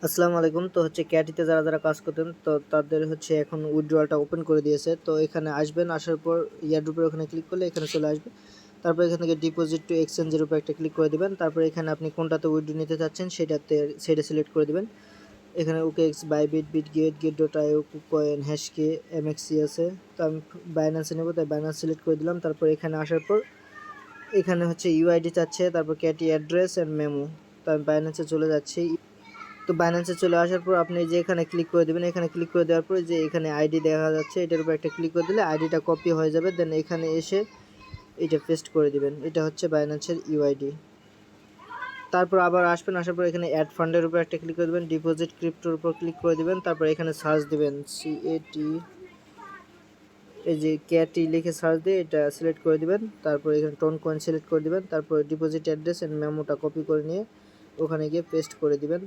আসসালামু আলাইকুম। তো হচ্ছে ক্যাটিতে যারা কাজ করতেন তো তাদের হচ্ছে এখন উইথড্রয়ালটা ওপেন করে দিয়েছে। তো এখানে আসবেন, আসার পর এয়ারড্রপের ওখানে ক্লিক করলে এখানে চলে আসবে। তারপর এখান থেকে ডিপোজিট টু এক্সচেঞ্জের উপর একটা ক্লিক করে দিবেন। তারপর এখানে আপনি কোনটাতে উইথড্র নিতে চাচ্ছেন সেটা সিলেক্ট করে দিবেন। এখানে OKX, বাইবিট, বিটগেট, গেট.io, কুকয়েন, হ্যাশকে, MXC আছে। তো আমি বাইন্যান্সে নেব, তাই বাইন্যান্স সিলেক্ট করে দিলাম। তারপর এখানে আসার পর এখানে হচ্ছে ইউআইডি চাচ্ছে, তারপর ক্যাটি অ্যাড্রেস অ্যান্ড মেমো। তো আমি বাইন্যান্সে চলে যাচ্ছি। তো বাইন্যান্সে চলে আসার পর আপনি যে এখানে ক্লিক করে দেবেন, এখানে ক্লিক করে দেওয়ার পরে যে এখানে আইডি দেখা যাচ্ছে এটার উপর একটা ক্লিক করে দিলে আইডিটা কপি হয়ে যাবে। দেন এখানে এসে এটা পেস্ট করে দিবেন। এটা হচ্ছে বাইন্যান্সের ইউআইডি। তারপর আবার আসবেন, আসার পর এখানে অ্যাড ফান্ডের উপর একটা ক্লিক করে দেবেন, ডিপোজিট ক্রিপ্টোর উপর ক্লিক করে দিবেন। তারপর এখানে সার্চ দিবেন CAT, এই যে ক্যাটি লিখে সার্চ দিয়ে এটা সিলেক্ট করে দিবেন। তারপর এখানে টোন কয়েন সিলেক্ট করে দিবেন। তারপর ডিপোজিট অ্যাড্রেস এন্ড মেমোটা কপি করে নিয়ে ওখানে গিয়ে পেস্ট করে দিবেন।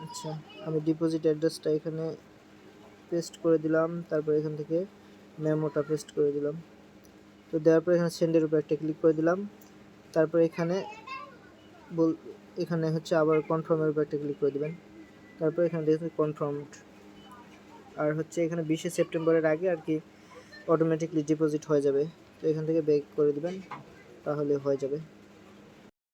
আচ্ছা, আমি ডিপোজিট অ্যাড্রেসটা এখানে পেস্ট করে দিলাম। তারপর এখান থেকে মেমোটা পেস্ট করে দিলাম। তো দেওয়ার পর এখানে সেন্ডের উপর একটা ক্লিক করে দিলাম। তারপর এখানে হচ্ছে আবার কনফার্মের উপর একটা ক্লিক করে দিবেন। তারপর এখানে দেখবেন কনফার্মড। আর হচ্ছে এখানে 20 সেপ্টেম্বরের আগে আর কি অটোমেটিকলি ডিপোজিট হয়ে যাবে। তো এখান থেকে ব্যাক করে দিবেন, তাহলে হয়ে যাবে।